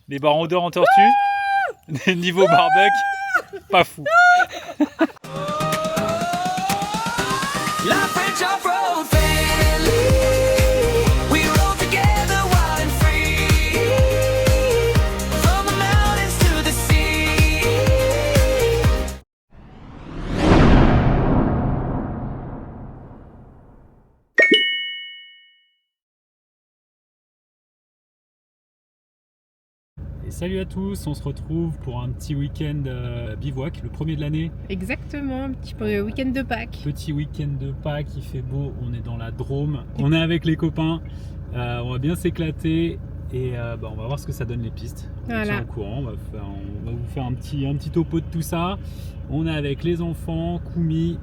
Les baroudeurs en tortue. Niveau barbecue, pas fou. La French off-road family, we roll together wild and free, from the mountains to the sea. Et salut à tous, on se retrouve pour un petit week-end bivouac, le premier de l'année. Exactement, un petit week-end de Pâques. Petit week-end de Pâques, il fait beau, on est dans la Drôme, on est avec les copains, on va bien s'éclater et on va voir ce que ça donne les pistes. Voilà. On tient au courant, on va vous faire un petit topo de tout ça. On est avec les enfants, Koumi,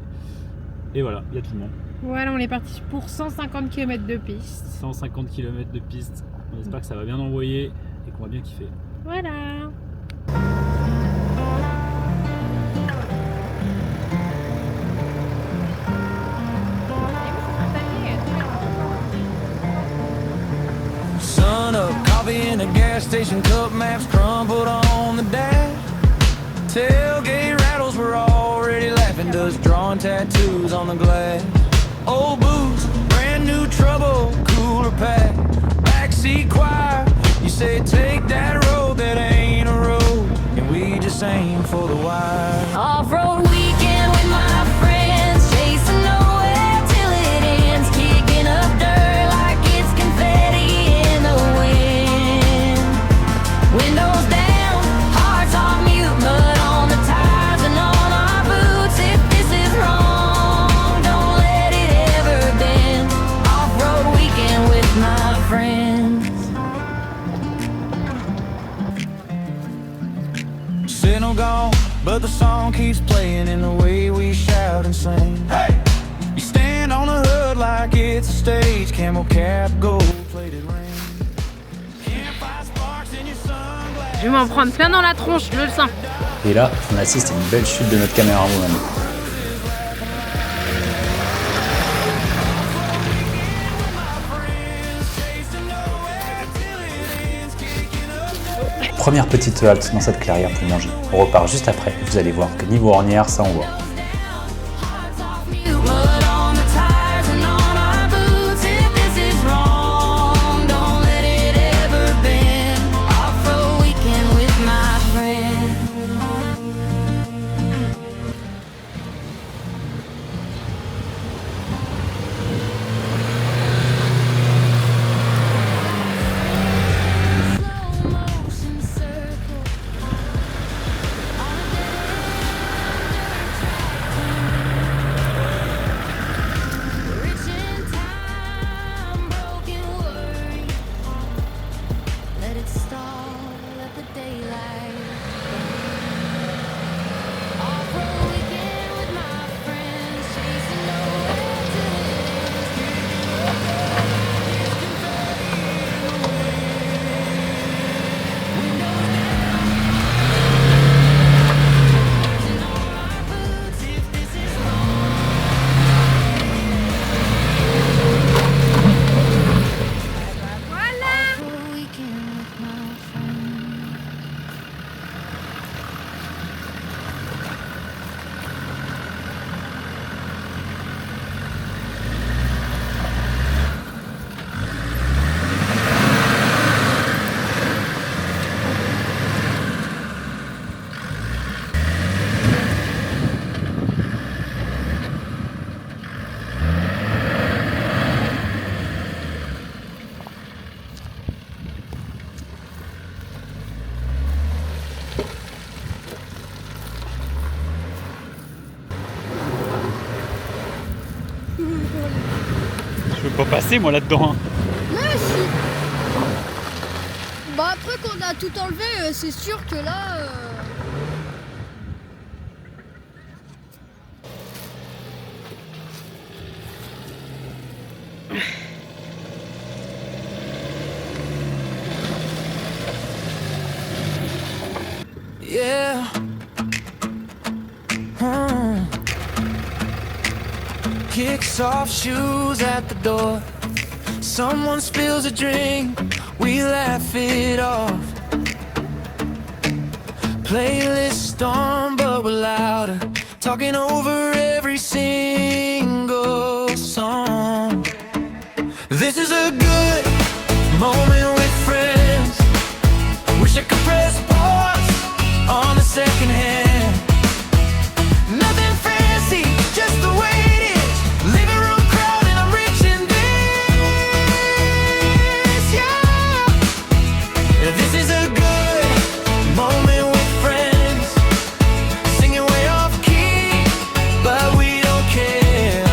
et voilà, il y a tout le monde. Voilà, on est parti pour 150 km de piste. 150 km de piste, on espère que ça va bien envoyer et qu'on va bien kiffer. Voilà. Sun up, coffee in a gas station, cup maps crumpled on the dash. Tailgate rattles were already laughing, dust drawing tattoos on the glass. Old boots, brand new trouble, cooler pack, backseat choir. You say take that road that ain't a road, and we just aim for the wire. Off-road weekend with my friends, chasing nowhere till it ends, kicking up dirt like it's confetti in the wind. Windows down, hearts on mute, mud on the tires and on our boots. If this is wrong, don't let it ever bend. Off-road weekend with my friends. Signal gone, but the song keeps playing in the way we shout and sing. Hey! You stand on the hood like it's a stage, camel cap, gold-plated ring. Campfire sparks in your sunglasses. Je vais m'en prendre plein dans la tronche, je le sens. Et là, on assiste à une belle chute de notre caméraman. Première petite halte dans cette clairière pour manger. On repart juste après et vous allez voir que niveau ornière, ça envoie. Hearts off mute, mud on the tires and on our boots. If this is wrong, don't let it ever bend. Off-road weekend with my friends. Slow motion circle on a rich in time, broken worry. Let it stall, let the daylight burn. Off-road weekend with my friends, chasing nowhere till it ends. Windows down, and on our boots. If this is off-road weekend with my friends. Je veux pas passer moi là-dedans. Hein. Ouais, si. Bah après qu'on a tout enlevé, c'est sûr que là... Yeah. Kicks off shoes at the door. Someone spills a drink, we laugh it off. Playlist on, but we're louder, talking over every single song. This is a good moment with friends. Wish I could press pause on the second hand. Nothing fancy, just the way it is. Living room crowd and I'm reaching this, yeah. This is a good moment with friends. Singing way off key, but we don't care.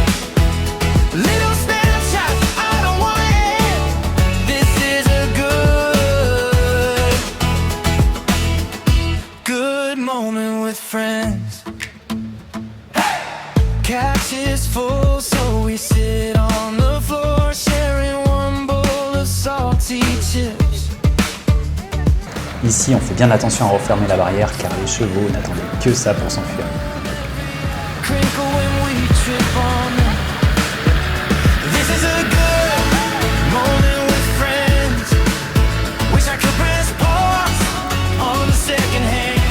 Little snapshot, I don't want it. This is a good moment with friends. Couch is full, so we sit on the floor, sharing one bowl of salty chips. Ici, on fait bien attention à refermer la barrière car les chevaux n'attendaient que ça pour s'enfuir. Crinkle when we trip on them. This is a good moment with friends. Wish I could press pause on the second hand.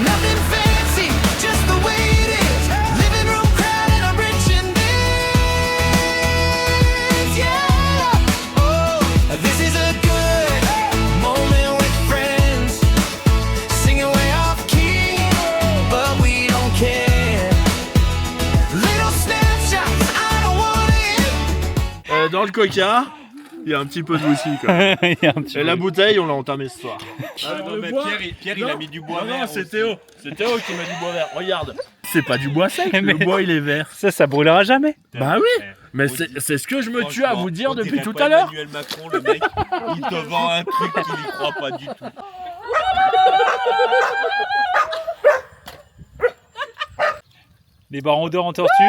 Nothing fancy, just the way it is. Living room crowd and I'm reaching this, yeah. Oh, this is a good moment with friends. Singing way off key, but we don't care. Little snapshots, I don't want it. Dans le coca, il y a un petit peu de whisky quand même. Et la bouteille, on l'a entamée ce soir. Non, mais Pierre, il a mis du bois vert. Non, c'est Théo. C'est Théo qui met du bois vert. Regarde. C'est pas du bois sec, Mais- le bois il est vert. Ça brûlera jamais. Bah oui. Mais c'est ce que je me tue à vous dire depuis tout à l'heure. Emmanuel Macron, le mec, il te vend un truc qu'il y croit pas du tout. Les baroudeurs en tortue.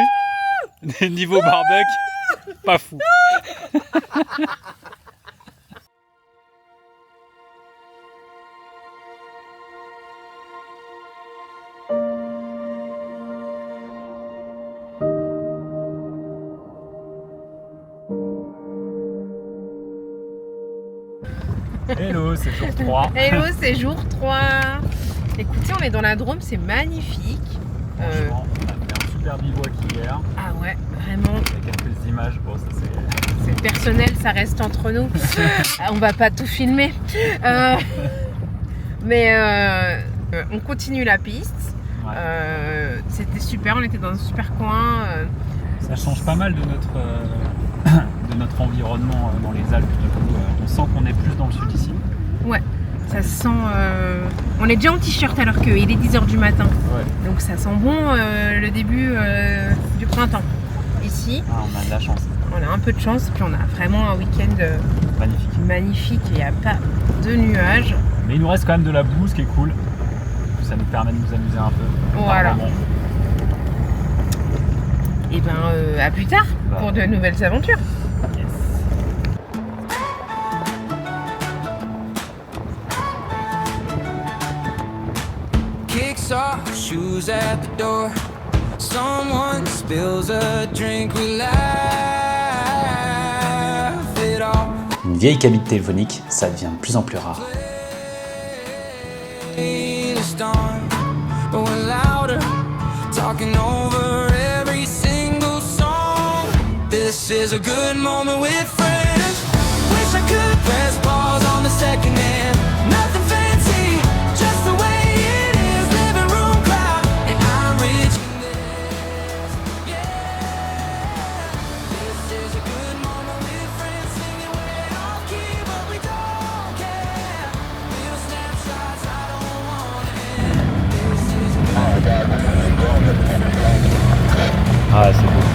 Niveau barbecue, pas fou. Hello, c'est jour 3. Hello, c'est jour 3. Écoutez, on est dans la Drôme, c'est magnifique. Franchement, on a fait un super bivouac hier. Ah ouais, vraiment, Il y a quelques images. Bon, ça c'est. c'est personnel, ça reste entre nous. On va pas tout filmer. Mais on continue la piste. Ouais. C'était super, on était dans un super coin. Ça change pas mal de notre environnement dans les Alpes. Du coup, on sent qu'on est plus dans le sud ici. Ouais, ça sent. On est déjà en t-shirt alors qu'il est 10h du matin. Ouais. Donc ça sent bon le début du printemps. Ici, Ah, on a de la chance. on a un peu de chance, puis on a vraiment un week-end Magnifique. magnifique, il n'y a pas de nuages. Mais il nous reste quand même de la boue, ce qui est cool. Ça nous permet de nous amuser un peu. Voilà. Par moment. Et ben à plus tard Bah. pour de nouvelles aventures. Yes. Kicks off, shoes at the door. Someone spills a drink, we laugh it off. Une vieille cabine téléphonique, ça devient de plus en plus rare. The storm, but we're louder, talking over every single song. This is a good moment with friends. Wish I could press pause on the second hand. Nothing fancy, just the way it is. Living room crowd, and I'm reaching this. Yeah, this is a good moment with friends. Singing way off key, but we don't care. Little snapshots, I don't want it. This is a good moment with friends. Ah, c'est beau.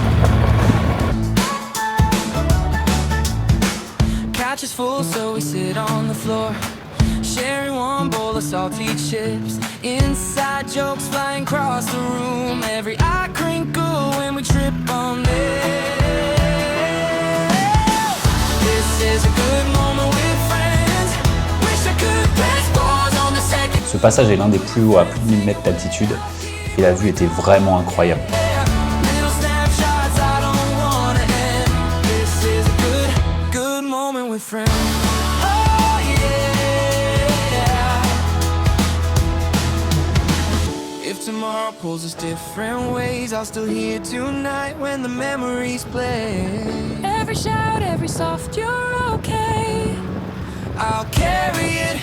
Couch is full, so we sit on the floor, sharing one bowl of salty chips. Inside jokes flying across the room. Every eye crinkle when we trip on this. This is a good moment with friends. Wish I could press pause on the second. Ce passage est l'un des plus hauts à plus de 1000 mètres d'altitude et la vue était vraiment incroyable. Little snapshots, I don't wanna end. This is a good moment with friends. Oh yeah, left and my heart pulls us different ways. I'll still hear tonight when the memories play. Every shout, every soft, you're okay. I'll carry it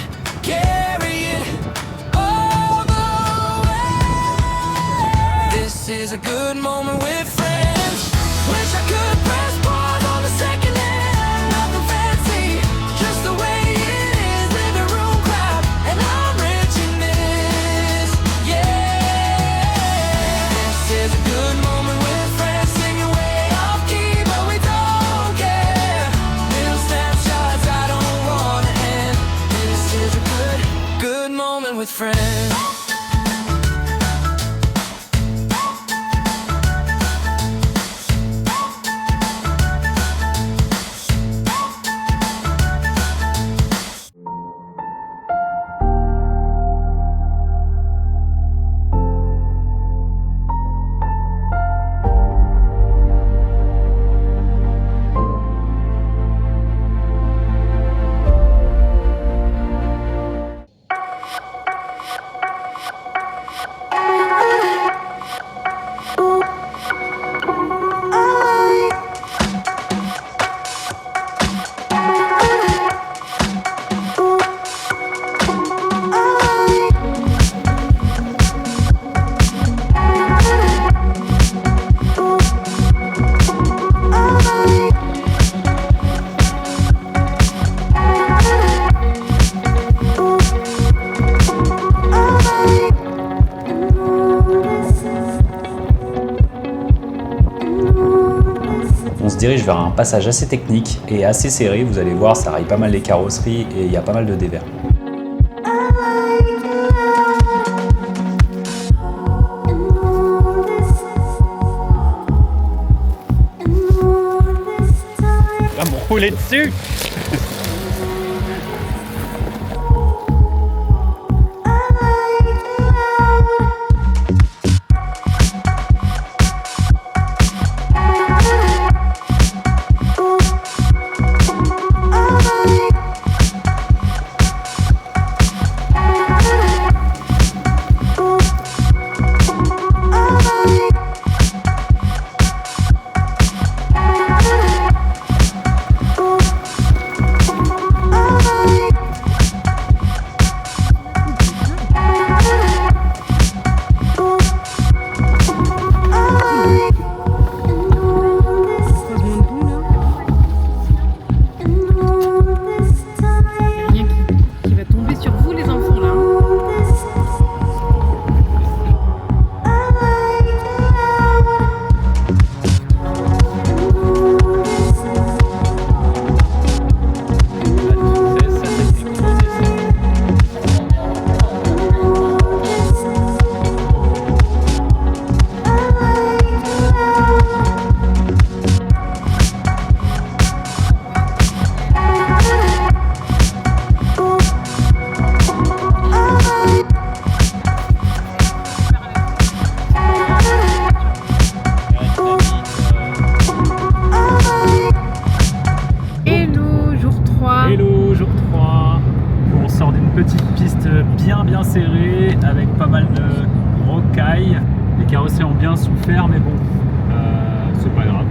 all the way. This is a good moment with friends. Wish I could press pause on the second hand. Nothing fancy, just the way it is. Living room crowd, and I'm rich in this. Yeah, this is a good moment with friends. Singing way off key, but we don't care. Little snapshots, I don't wanna end. This is a good moment with friends. On se dirige vers un passage assez technique et assez serré, vous allez voir, ça raille pas mal les carrosseries et il y a pas mal de dévers. Va me rouler dessus. Bien serré avec pas mal de rocailles. Les carrossiers ont bien souffert, mais bon, c'est pas grave.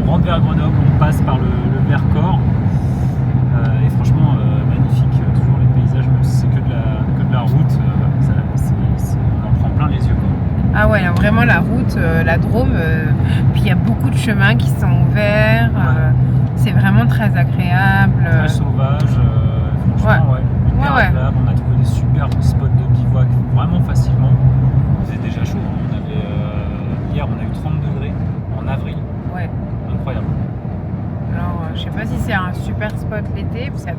On rentre vers Grenoble, on passe par le Vercors et franchement magnifique. Toujours les paysages, même si c'est que de la route, on en prend plein les yeux, quoi. Ah ouais, là, vraiment la route, la Drôme, puis il y a beaucoup de chemins qui sont ouverts. C'est vraiment très agréable. Très sauvage, franchement, ouais. Agréable. On a trouvé des super spots de bivouac vraiment facilement. Il faisait déjà chaud. Hier, on a eu 30 degrés en avril. Ouais. Incroyable. Alors, je sais pas si c'est un super spot l'été, ça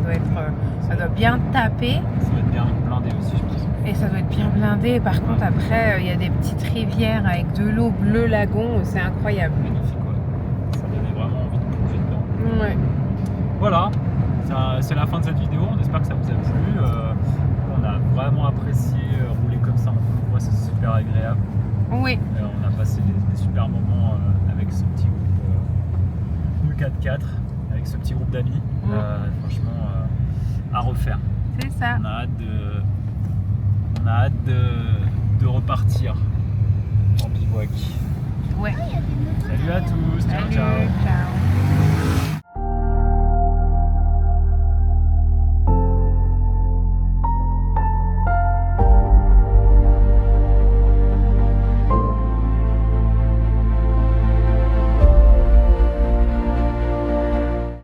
doit bien taper. Ça doit être bien blindé aussi, je pense. Et ça doit être bien blindé. Par contre, après, il y a des petites rivières avec de l'eau bleu lagon, c'est incroyable. Magnifique, ouais. Ça donnait vraiment envie de plonger dedans. Ouais. Voilà. C'est la fin de cette vidéo, on espère que ça vous a plu. On a vraiment apprécié rouler comme ça en convoi, c'est super agréable. Oui. On a passé des super moments avec ce petit groupe 4x4, avec ce petit groupe d'amis. Franchement, à refaire. C'est ça. On a hâte de repartir en bivouac. Ouais. Il y a des motos. Salut à tous, ciao Salut, ciao. ciao.